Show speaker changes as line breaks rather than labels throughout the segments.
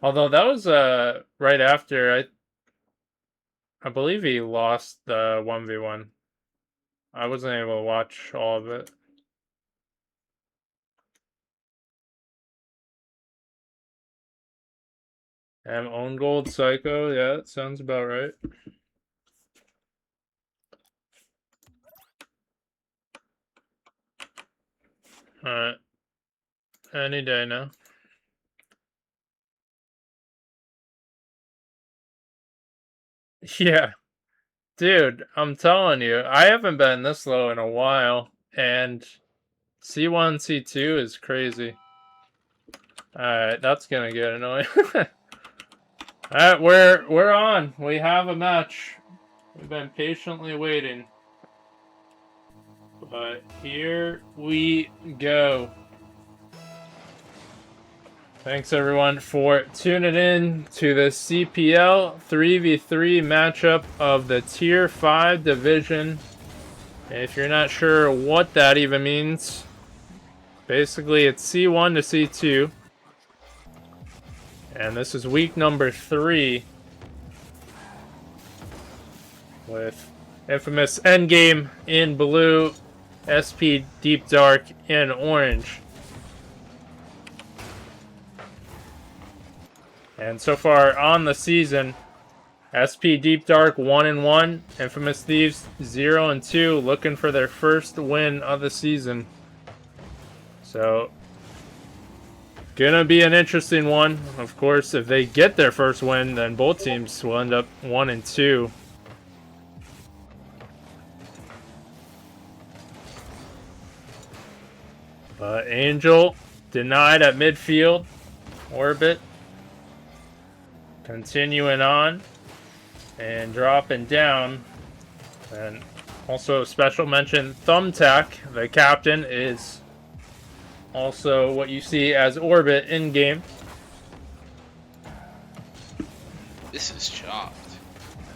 Although that was right after I believe he lost the 1v1. I wasn't able to watch all of it. And own gold psycho, yeah, that sounds about right. Alright. Any day now. Yeah. Dude, I'm telling you, I haven't been this low in a while, and C1-C2 is crazy. Alright, that's gonna get annoying. Alright, we're on. We have a match. We've been patiently waiting. But here we go. Thanks everyone for tuning in to the CPL 3v3 matchup of the Tier 5 division. If you're not sure what that even means, basically it's C1 to C2. And this is week number 3 with infamous Endgame in blue, SP Deep Dark in orange. And so far on the season, SP Deep Dark 1-1, Infamous Thieves 0-2, looking for their first win of the season. So, gonna be an interesting one. Of course, if they get their first win, then both teams will end up 1-2. But Angel denied at midfield. Orbit continuing on and dropping down. And also special mention, Thumbtack, the captain, is also what you see as Orbit in game.
This is chalked.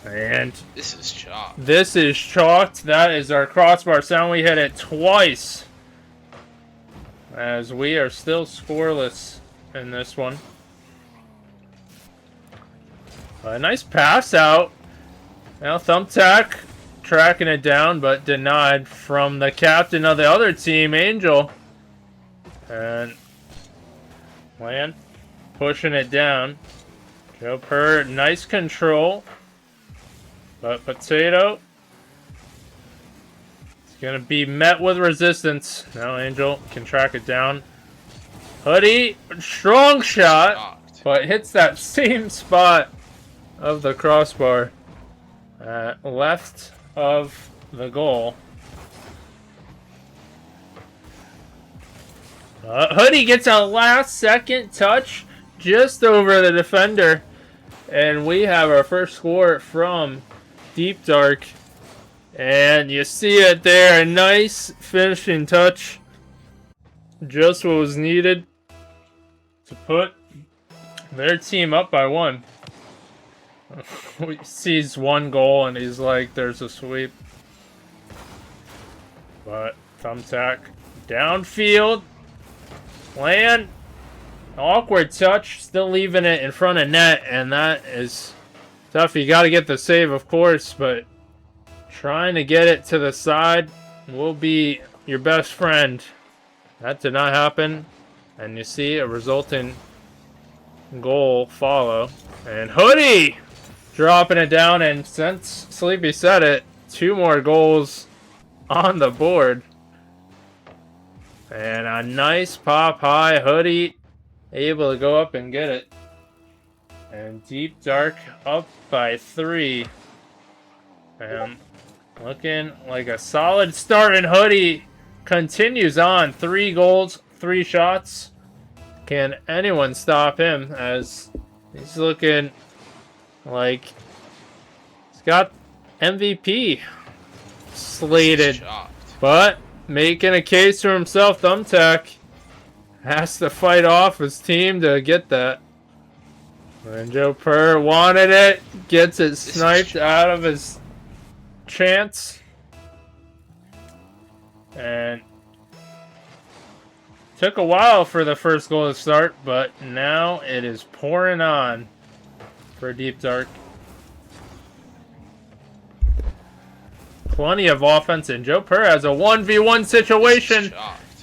And
this is chalked.
This is chalked. That is our crossbar sound. We hit it twice, as we are still scoreless in this one. A nice pass out. Now Thumbtack tracking it down, but denied from the captain of the other team, Angel. And Land pushing it down. Joe Purr, nice control. But Potato is going to be met with resistance. Now Angel can track it down. Hoodie, strong shot, but hits that same spot of the crossbar. Left of the goal. Hoodie gets a last second touch just over the defender. And we have our first score from Deep Dark. And you see it there. A nice finishing touch. Just what was needed to put their team up by 1. He sees 1 goal and he's like, there's a sweep. But Thumbtack downfield. Land. Awkward touch. Still leaving it in front of net. And that is tough. You got to get the save, of course. But trying to get it to the side will be your best friend. That did not happen. And you see a resulting goal follow. And Hoodie dropping it down. And since Sleepy said it, 2 more goals on the board. And a nice pop high. Hoodie able to go up and get it. And Deep Dark up by 3. And looking like a solid start. And Hoodie continues on. 3 goals, 3 shots. Can anyone stop him? As he's looking like he's got MVP slated. But making a case for himself, Thumbtack has to fight off his team to get that. And Joe Purr wanted it. Gets it sniped out of his chance. And Took a while for the first goal to start, but now it is pouring on for Deep Dark. Plenty of offense, and Joe Purr has a 1v1 situation.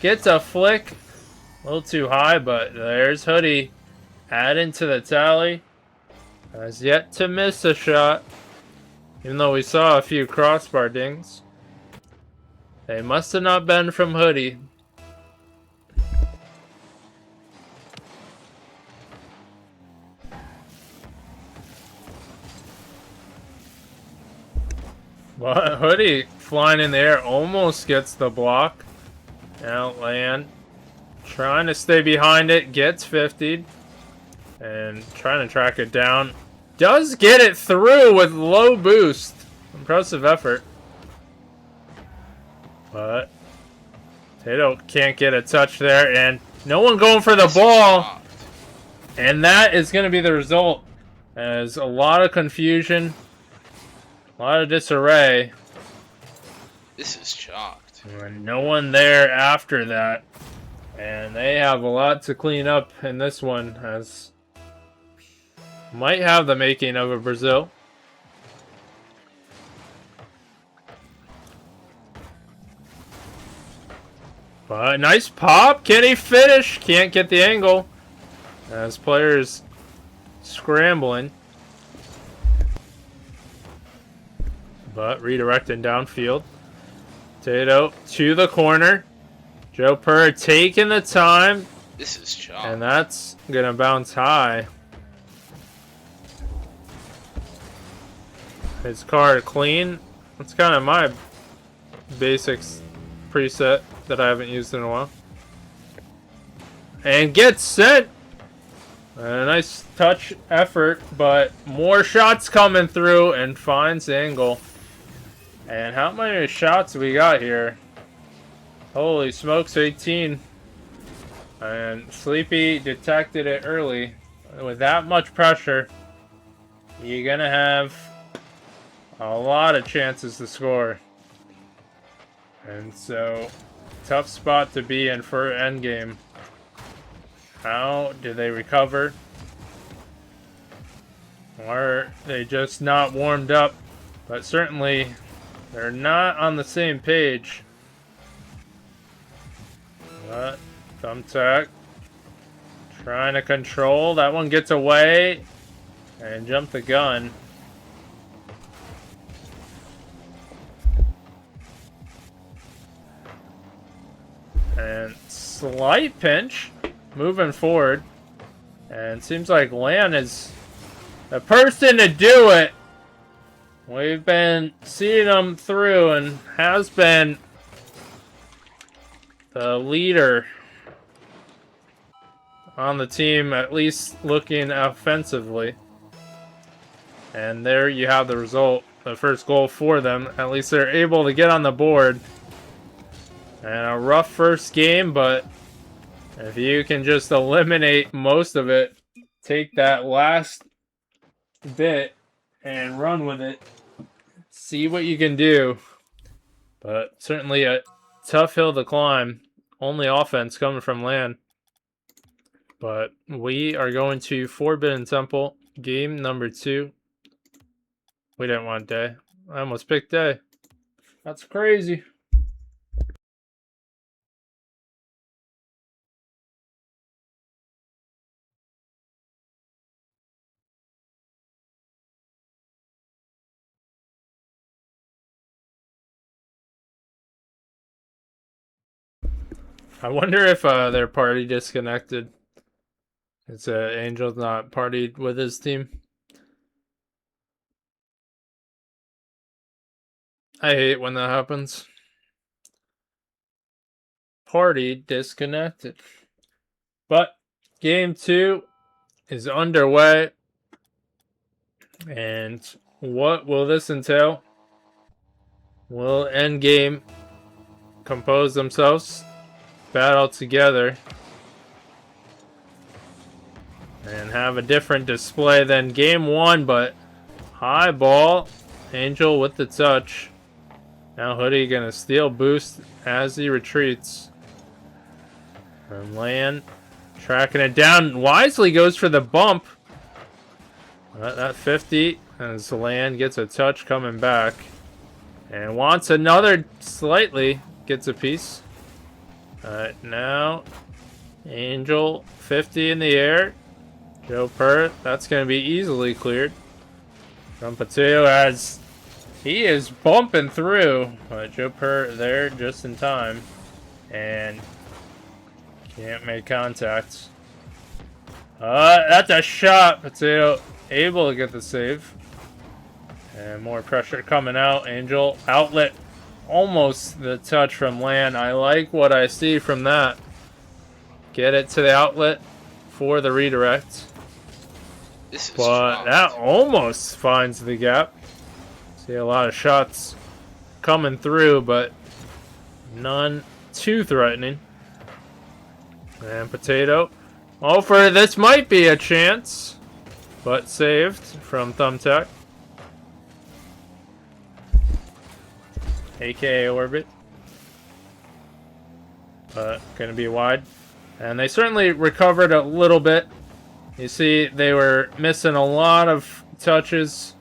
Gets a flick. A little too high, but there's Hoodie. Adding to the tally. Has yet to miss a shot. Even though we saw a few crossbar dings. They must have not been from Hoodie. But Hoodie flying in the air almost gets the block. Now Land trying to stay behind it, gets 50'd. And trying to track it down. Does get it through with low boost. Impressive effort. But Tato can't get a touch there, and no one going for the ball. And that is going to be the result. As a lot of confusion, a lot of disarray.
This is chalked.
And no one there after that. And they have a lot to clean up in this one, as might have the making of a Brazil. But nice pop. Can he finish? Can't get the angle. As players scrambling. But redirecting downfield. Tato to the corner. Joe Purr taking the time.
This is chalk.
And that's going to bounce high. His card clean. That's kind of my basics preset that I haven't used in a while. And gets sent. A nice touch effort, but more shots coming through and finds the angle. And how many shots we got here? Holy smokes, 18. And Sleepy detected it early. With that much pressure, you're going to have a lot of chances to score. And so, tough spot to be in for Endgame. How do they recover? Or are they just not warmed up? But certainly, they're not on the same page. But, Thumbtack trying to control. That one gets away. And jump the gun. And slight pinch. Moving forward. And seems like Lan is the person to do it. We've been seeing him through and has been the leader on the team, at least looking offensively. And there you have the result. The first goal for them. At least they're able to get on the board. And a rough first game, but if you can just eliminate most of it, take that last bit and run with it, see what you can do. But certainly a tough hill to climb. Only offense coming from Lan. But we are going to Forbidden Temple, game number 2. We didn't want Day. I almost picked Day. That's crazy. I wonder if their party disconnected. It's Angel's not partied with his team. I hate when that happens. Party disconnected. But game 2 is underway. And what will this entail? Will Endgame compose themselves, battle together, and have a different display than game 1, but high ball. Angel with the touch. Now Hoodie gonna steal boost as he retreats. And Land tracking it down. Wisely goes for the bump. That 50 as Land gets a touch coming back. And wants another slightly. Gets a piece. Alright, now Angel 50 in the air. Joe Pert, that's going to be easily cleared. From Potato as he is bumping through. But Joe Pert there just in time. And can't make contact. That's a shot. Potato able to get the save. And more pressure coming out. Angel outlet. Almost the touch from Land. I like what I see from that. Get it to the outlet for the redirect. But that almost finds the gap. See a lot of shots coming through, but none too threatening. And Potato. Oh, for this might be a chance, but saved from Thumbtack. AKA Orbit. But gonna be wide. And they certainly recovered a little bit. You see, they were missing a lot of touches,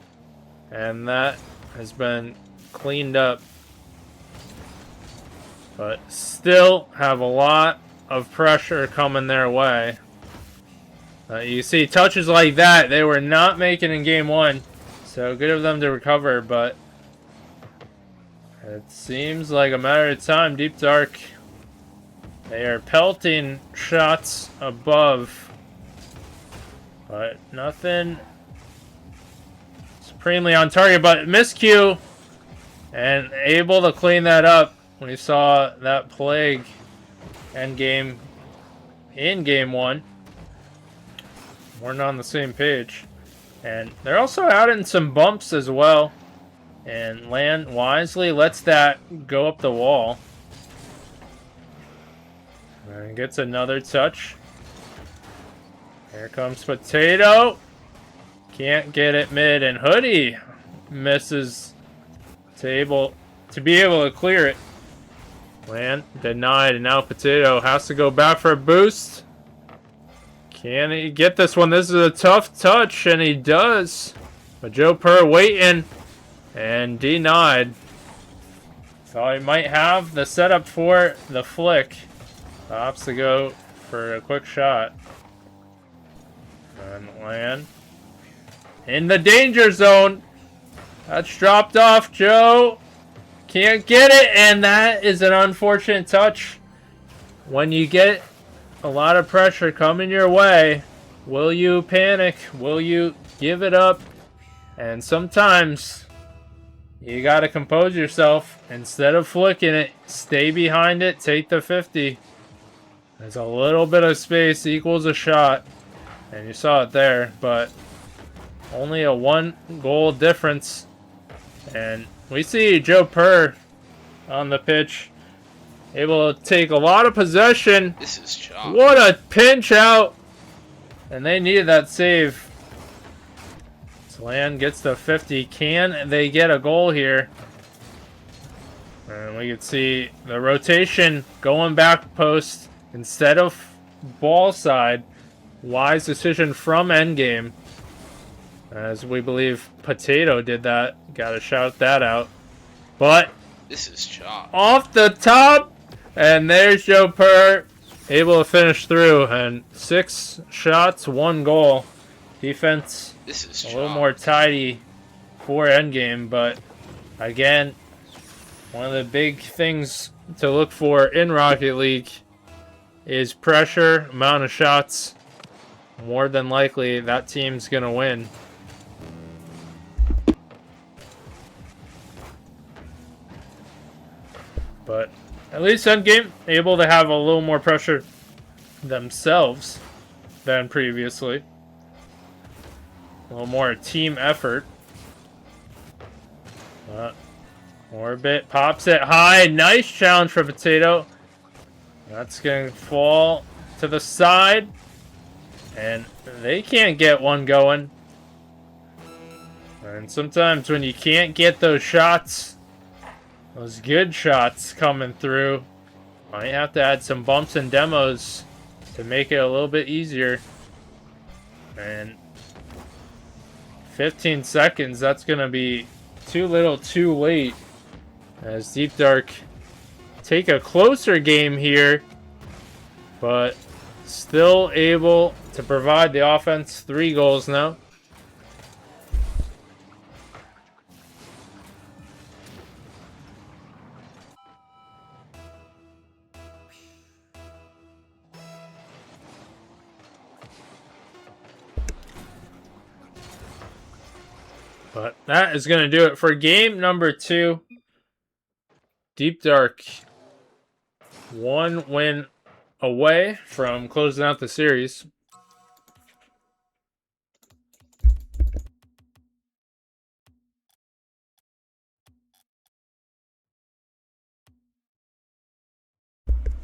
and that has been cleaned up. But still have a lot of pressure coming their way. You see, touches like that, they were not making in game one. So good of them to recover, but it seems like a matter of time. Deep Dark, they are pelting shots above, but nothing supremely on target. But miscue, and able to clean that up. We saw that plague Endgame in game one. We're not on the same page. And they're also adding some bumps as well. And Land wisely lets that go up the wall. And gets another touch. Here comes Potato. Can't get it mid. And Hoodie misses to be able to clear it. Land denied. And now Potato has to go back for a boost. Can he get this one? This is a tough touch, and he does. But Joe Purr waiting, and denied. Thought he might have the setup for the flick. Opts to go for a quick shot. And Land in the danger zone. That's dropped off. Joe can't get it, and that is an unfortunate touch. When you get a lot of pressure coming your way, will you panic? Will you give it up? And sometimes you gotta compose yourself. Instead of flicking it, stay behind it, take the 50. There's a little bit of space equals a shot. And you saw it there, but only a 1 goal difference. And we see Joe Purr on the pitch, able to take a lot of possession.
This is chalk.
What a pinch out. And they needed that save. Land gets the 50. Can they get a goal here? And we can see the rotation going back post instead of ball side. Wise decision from Endgame. As we believe Potato did that. Gotta shout that out. But
this is chalk.
Off the top. And there's Joe Purr, able to finish through. And 6 shots, 1 goal. Defense
this is
a little more tidy for Endgame. But again, one of the big things to look for in Rocket League is pressure, amount of shots. More than likely, that team's going to win. But at least Endgame able to have a little more pressure themselves than previously. A little more team effort. Orbit pops it high. Nice challenge for Potato. That's going to fall to the side. And they can't get one going. And sometimes when you can't get those shots, those good shots coming through, Might have to add some bumps and demos to make it a little bit easier. And 15 seconds, that's going to be too little too late. As Deep Dark take a closer game here, but still able to provide the offense. 3 goals now. But that is going to do it for game number 2. Deep Dark, 1 win away from closing out the series.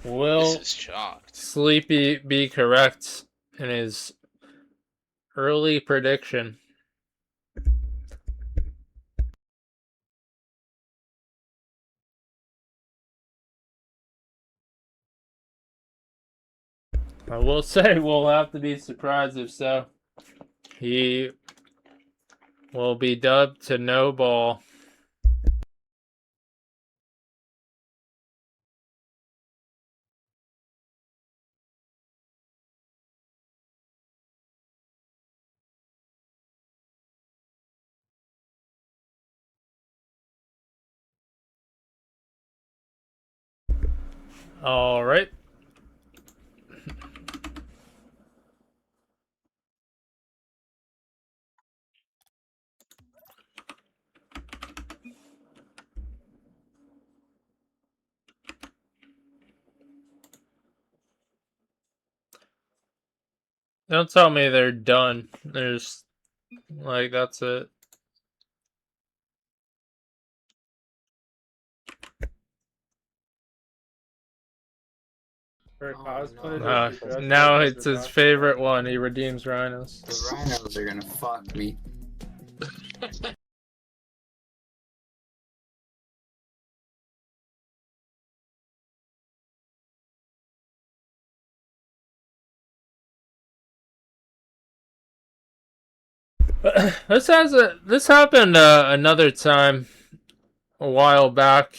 Will
This is shocked.
Sleepy be correct in his early prediction? I will say we'll have to be surprised if so. He will be dubbed to no ball. All right. Don't tell me they're done. There's, like, that's it. Now it's his favorite one. He redeems rhinos.
The rhinos are gonna fuck me.
This happened another time a while back.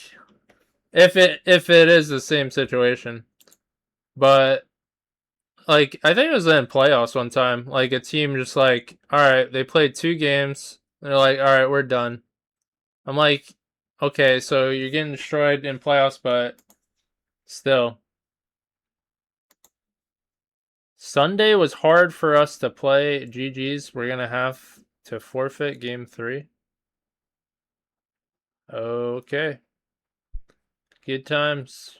If it is the same situation. But like, I think it was in playoffs one time. Like, a team just like, all right, they played 2 games. They're like, all right, we're done. I'm like, okay, so you're getting destroyed in playoffs, but still. Sunday was hard for us to play. GG's. We're gonna have to forfeit game 3. Okay. Good times.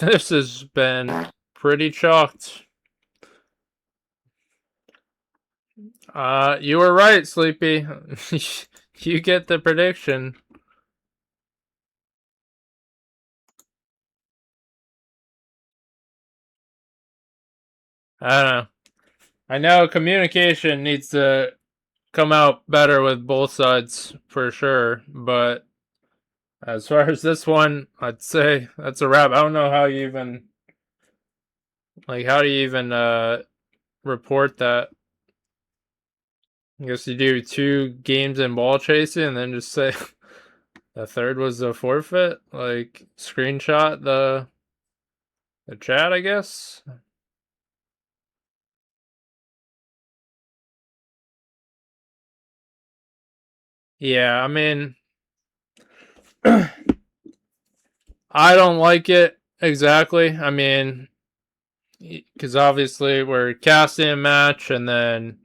This has been pretty chalked. You were right, Sleepy. You get the prediction. I don't know. I know communication needs to come out better with both sides for sure, but as far as this one, I'd say that's a wrap. I don't know how you even, like, how do you even report that? I guess you do 2 games in ball chasing and then just say the third was a forfeit. Like, screenshot the chat, I guess. Yeah, I mean, I don't like it exactly. I mean, because obviously we're casting a match and then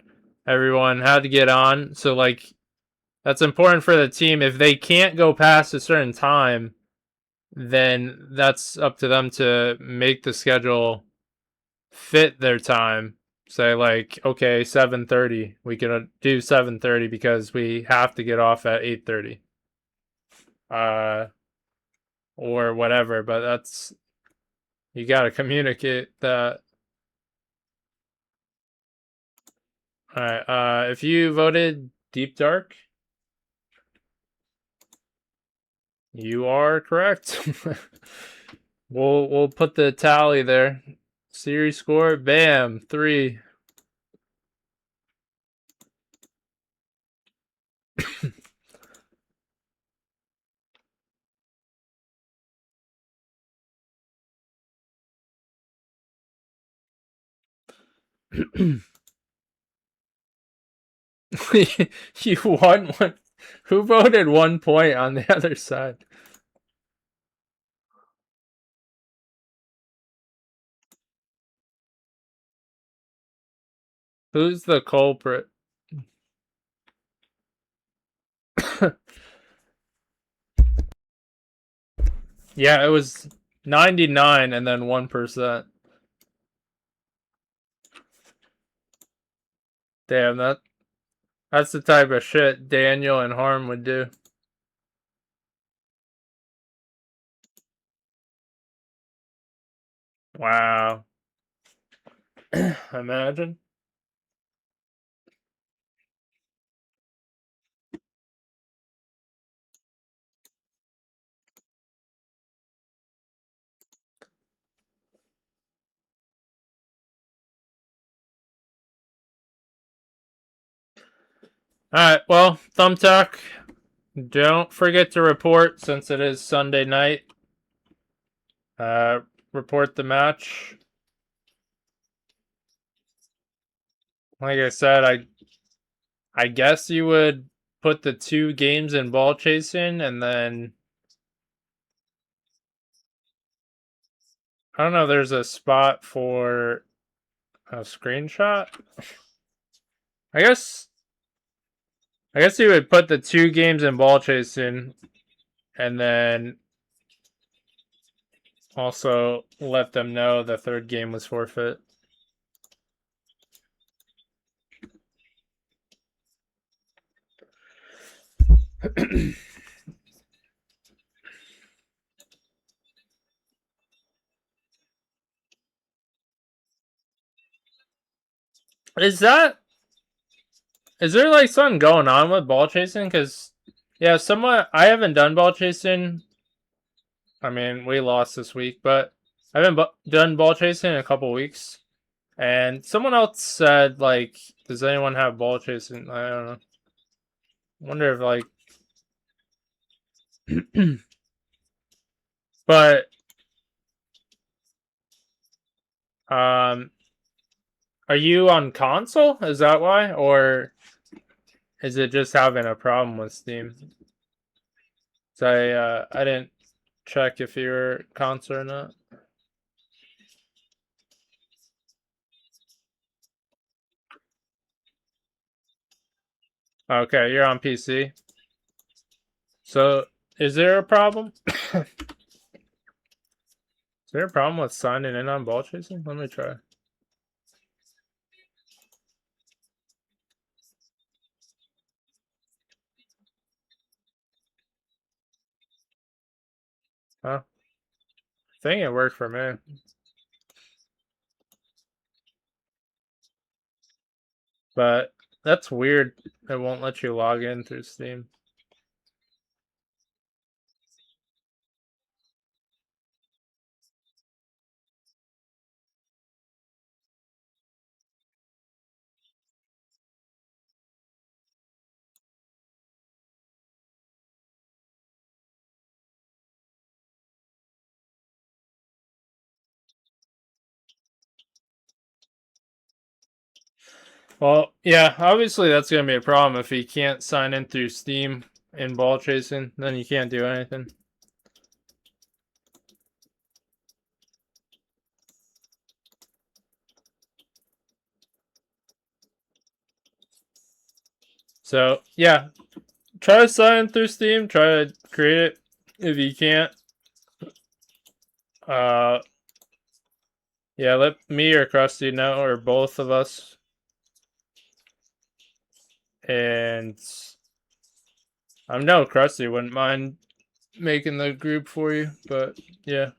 everyone had to get on. So, like, that's important for the team. If they can't go past a certain time, then that's up to them to make the schedule fit their time. say like, okay, 7:30. We can do 7:30 because we have to get off at 8:30. Or whatever, but that's, you gotta communicate that. Alright, if you voted Deep Dark, you are correct. We'll put the tally there. Series score, bam, 3. You won one. Who voted 1 point on the other side? Who's the culprit? Yeah, it was 99 and then 1%. Damn, that's the type of shit Daniel and Harm would do. Wow. Imagine. Alright, well, Thumbtack, don't forget to report since it is Sunday night. Report the match. Like I said, I guess you would put the 2 games in ball chasing and then I don't know if there's a spot for a screenshot. I guess you would put the 2 games in ball chasing and then also let them know the 3rd game was forfeit. Is there like something going on with ball chasing? Because, yeah, I haven't done ball chasing. I mean, we lost this week, but I haven't done ball chasing in a couple weeks. And someone else said, like, does anyone have ball chasing? I don't know. I wonder if, like, but, are you on console? Is that why? Or is it just having a problem with Steam? So I didn't check if you're console or not. Okay, you're on PC. So, is there a problem? Is there a problem with signing in on ball chasing? Let me try. Huh? I think it worked for me. But that's weird. It won't let you log in through Steam. Well, yeah, obviously that's going to be a problem if you can't sign in through Steam in ball chasing, then you can't do anything. So, yeah, try to sign in through Steam, try to create it. If you can't, yeah, Yeah, let me or Krusty know, or both of us. And I know Krusty wouldn't mind making the group for you, but yeah.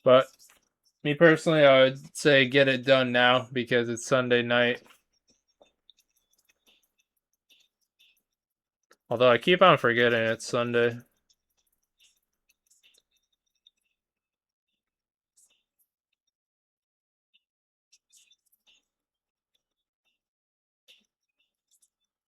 But me personally, I would say get it done now because it's Sunday night. Although I keep on forgetting it's Sunday.